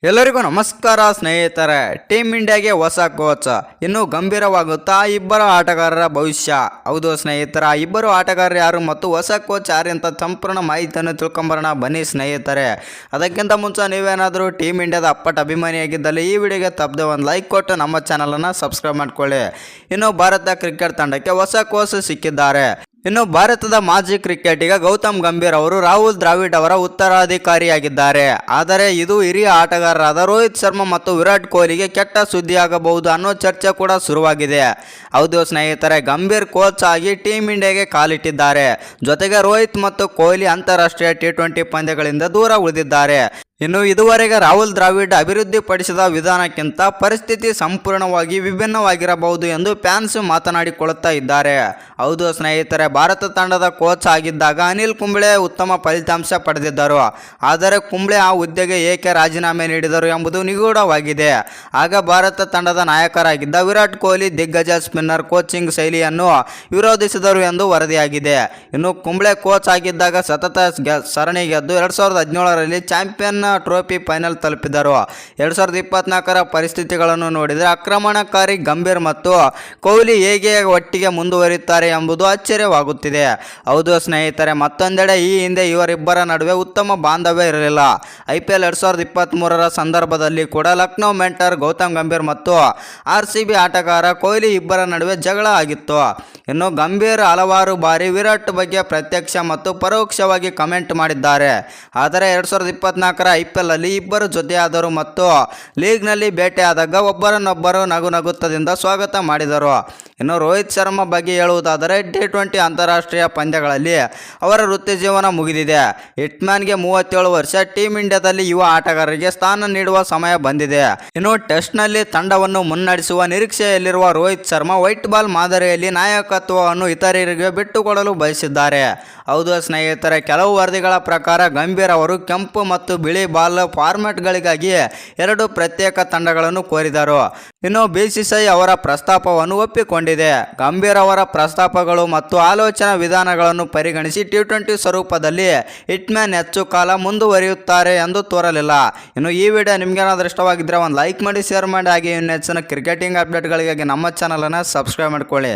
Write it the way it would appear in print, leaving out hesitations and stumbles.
ಎಲ್ಲರಿಗೂ ನಮಸ್ಕಾರ ಸ್ನೇಹಿತರೆ. ಟೀಮ್ ಇಂಡಿಯಾಗೆ ಹೊಸ ಕೋಚ್ ಇನ್ನು ಗಂಭೀರವಾಗುತ್ತಾ ಇಬ್ಬರು ಆಟಗಾರರ ಭವಿಷ್ಯ. ಹೌದು ಸ್ನೇಹಿತರ, ಇಬ್ಬರು ಆಟಗಾರರು ಯಾರು ಮತ್ತು ಹೊಸ ಕೋಚ್ ಯಾರು ಅಂತ ಸಂಪೂರ್ಣ ಮಾಹಿತಿಯನ್ನು ತಿಳ್ಕೊಂಬರೋಣ ಬನ್ನಿ ಸ್ನೇಹಿತರೆ. ಅದಕ್ಕಿಂತ ಮುಂಚೆ ನೀವೇನಾದರೂ ಟೀಮ್ ಇಂಡಿಯಾದ ಅಪ್ಪಟ ಅಭಿಮಾನಿಯಾಗಿದ್ದಲ್ಲಿ ಈ ವಿಡಿಯೋಗೆ ತಪ್ಪದೆ ಒಂದು ಲೈಕ್ ಕೊಟ್ಟು ನಮ್ಮ ಚಾನಲನ್ನು ಸಬ್ಸ್ಕ್ರೈಬ್ ಮಾಡ್ಕೊಳ್ಳಿ. ಇನ್ನು ಭಾರತ ಕ್ರಿಕೆಟ್ ತಂಡಕ್ಕೆ ಹೊಸ ಕೋಚ್ ಸಿಕ್ಕಿದ್ದಾರೆ. ಇನ್ನು ಭಾರತದ ಮಾಜಿ ಕ್ರಿಕೆಟಿಗ ಗೌತಮ್ ಗಂಭೀರ್ ಅವರು ರಾಹುಲ್ ದ್ರಾವಿಡ್ ಅವರ ಉತ್ತರಾಧಿಕಾರಿಯಾಗಿದ್ದಾರೆ. ಆದರೆ ಇದು ಹಿರಿಯ ಆಟಗಾರರಾದ ರೋಹಿತ್ ಶರ್ಮಾ ಮತ್ತು ವಿರಾಟ್ ಕೊಹ್ಲಿಗೆ ಕೆಟ್ಟ ಸುದ್ದಿಯಾಗಬಹುದು ಅನ್ನೋ ಚರ್ಚೆ ಕೂಡ ಶುರುವಾಗಿದೆ. ಹೌದು ಸ್ನೇಹಿತರೆ, ಗಂಭೀರ್ ಕೋಚ್ ಆಗಿ ಟೀಮ್ ಇಂಡಿಯಾಗೆ ಕಾಲಿಟ್ಟಿದ್ದಾರೆ. ಜೊತೆಗೆ ರೋಹಿತ್ ಮತ್ತು ಕೊಹ್ಲಿ ಅಂತಾರಾಷ್ಟ್ರೀಯ T20 ಪಂದ್ಯಗಳಿಂದ ದೂರ ಉಳಿದಿದ್ದಾರೆ. ಇನ್ನು ಇದುವರೆಗೆ ರಾಹುಲ್ ದ್ರಾವಿಡ್ ಅಭಿವೃದ್ಧಿಪಡಿಸಿದ ವಿಧಾನಕ್ಕಿಂತ ಪರಿಸ್ಥಿತಿ ಸಂಪೂರ್ಣವಾಗಿ ವಿಭಿನ್ನವಾಗಿರಬಹುದು ಎಂದು ಫ್ಯಾನ್ಸ್ ಮಾತನಾಡಿಕೊಳ್ಳುತ್ತಾ ಇದ್ದಾರೆ. ಹೌದು ಸ್ನೇಹಿತರೆ, ಭಾರತ ತಂಡದ ಕೋಚ್ ಆಗಿದ್ದಾಗ ಅನಿಲ್ ಕುಂಬ್ಳೆ ಉತ್ತಮ ಫಲಿತಾಂಶ ಪಡೆದಿದ್ದರು. ಆದರೆ ಕುಂಬ್ಳೆ ಆ ಹುದ್ದೆಗೆ ಏಕೆ ರಾಜೀನಾಮೆ ನೀಡಿದರು ಎಂಬುದು ನಿಗೂಢವಾಗಿದೆ. ಆಗ ಭಾರತ ತಂಡದ ನಾಯಕರಾಗಿದ್ದ ವಿರಾಟ್ ಕೊಹ್ಲಿ ದಿಗ್ಗಜ ಸ್ಪಿನ್ನರ್ ಕೋಚಿಂಗ್ ಶೈಲಿಯನ್ನು ವಿರೋಧಿಸಿದರು ಎಂದು ವರದಿಯಾಗಿದೆ. ಇನ್ನು ಕುಂಬ್ಳೆ ಕೋಚ್ ಆಗಿದ್ದಾಗ ಸತತ ಸರಣಿ ಗೆದ್ದು 2017ರಲ್ಲಿ ಚಾಂಪಿಯನ್ ಟ್ರೋಫಿ ಫೈನಲ್ ತಲುಪಿದರು. 2024ರ ಪರಿಸ್ಥಿತಿಗಳನ್ನು ನೋಡಿದರೆ ಆಕ್ರಮಣಕಾರಿ ಗಂಭೀರ್ ಮತ್ತು ಕೊಹ್ಲಿ ಹೇಗೆ ಒಟ್ಟಿಗೆ ಮುಂದುವರಿಯುತ್ತಾರೆ ಎಂಬುದು ಆಶ್ಚರ್ಯವಾಗುತ್ತಿದೆ. ಹೌದು ಸ್ನೇಹಿತರೆ, ಮತ್ತೊಂದೆಡೆ ಈ ಹಿಂದೆ ಇವರಿಬ್ಬರ ನಡುವೆ ಉತ್ತಮ ಬಾಂಧವ್ಯ ಇರಲಿಲ್ಲ. IPL 2023ರ ಸಂದರ್ಭದಲ್ಲಿ ಕೂಡ ಲಕ್ನೋ ಮೆಂಟರ್ ಗೌತಮ್ ಗಂಭೀರ್ ಮತ್ತು RCB ಆಟಗಾರ ಕೊಹ್ಲಿ ಇಬ್ಬರ ನಡುವೆ ಜಗಳ ಆಗಿತ್ತು. ಇನ್ನು ಗಂಭೀರ್ ಹಲವಾರು ಬಾರಿ ವಿರಾಟ್ ಬಗ್ಗೆ ಪ್ರತ್ಯಕ್ಷ ಮತ್ತು ಪರೋಕ್ಷವಾಗಿ ಕಮೆಂಟ್ ಮಾಡಿದ್ದಾರೆ. ಆದರೆ 2024ರ IPL ಅಲ್ಲಿ ಇಬ್ಬರು ಜೊತೆಯಾದರು ಮತ್ತು ಲೀಗ್ನಲ್ಲಿ ಭೇಟಿಯಾದಾಗ ಒಬ್ಬರನ್ನೊಬ್ಬರು ನಗುತ್ತದಿಂದ ಸ್ವಾಗತ ಮಾಡಿದರು. ಇನ್ನು ರೋಹಿತ್ ಶರ್ಮಾ ಬಗ್ಗೆ ಹೇಳುವುದಾದರೆ T20 ಅಂತಾರಾಷ್ಟ್ರೀಯ ಪಂದ್ಯಗಳಲ್ಲಿ ಅವರ ವೃತ್ತಿ ಜೀವನ ಮುಗಿದಿದೆ. ಹಿಟ್ಮ್ಯಾನ್ಗೆ 37 ವರ್ಷ. ಟೀಮ್ ಇಂಡಿಯಾದಲ್ಲಿ ಯುವ ಆಟಗಾರರಿಗೆ ಸ್ಥಾನ ನೀಡುವ ಸಮಯ ಬಂದಿದೆ. ಇನ್ನು ಟೆಸ್ಟ್ನಲ್ಲಿ ತಂಡವನ್ನು ಮುನ್ನಡೆಸುವ ನಿರೀಕ್ಷೆಯಲ್ಲಿರುವ ರೋಹಿತ್ ಶರ್ಮಾ ವೈಟ್ ಬಾಲ್ ಮಾದರಿಯಲ್ಲಿ ನಾಯಕತ್ವವನ್ನು ಇತರರಿಗೆ ಬಿಟ್ಟುಕೊಡಲು ಬಯಸಿದ್ದಾರೆ. ಹೌದು ಸ್ನೇಹಿತರೆ, ಕೆಲವು ವರದಿಗಳ ಪ್ರಕಾರ ಗಂಭೀರ್ ಅವರು ಕೆಂಪು ಮತ್ತು ಬಿಳಿ ಬಾಲ್ ಫಾರ್ಮ್ಯಾಟ್ಗಳಿಗಾಗಿ 2 ಪ್ರತ್ಯೇಕ ತಂಡಗಳನ್ನು ಕೋರಿದರು. ಇನ್ನು BCCI ಅವರ ಪ್ರಸ್ತಾಪವನ್ನು ಒಪ್ಪಿಕೊಂಡಿದೆ. ಗಂಭೀರ್ ಅವರ ಪ್ರಸ್ತಾಪಗಳು ಮತ್ತು ಆಲೋಚನಾ ವಿಧಾನಗಳನ್ನು ಪರಿಗಣಿಸಿ T20 ಸ್ವರೂಪದಲ್ಲಿ ಹಿಟ್ಮ್ಯಾನ್ ಹೆಚ್ಚು ಕಾಲ ಮುಂದುವರಿಯುತ್ತಾರೆ ಎಂದು ತೋರಲಿಲ್ಲ. ಇನ್ನು ಈ ವಿಡಿಯೋ ನಿಮಗೇನಾದರೂ ಇಷ್ಟವಾಗಿದ್ದರೆ ಒಂದು ಲೈಕ್ ಮಾಡಿ, ಶೇರ್ ಮಾಡಿ, ಹಾಗೆ ಇನ್ನು ಹೆಚ್ಚಿನ ಕ್ರಿಕೆಟಿಂಗ್ ಅಪ್ಡೇಟ್ಗಳಿಗಾಗಿ ನಮ್ಮ ಚಾನಲನ್ನು ಸಬ್ಸ್ಕ್ರೈಬ್ ಮಾಡ್ಕೊಳ್ಳಿ.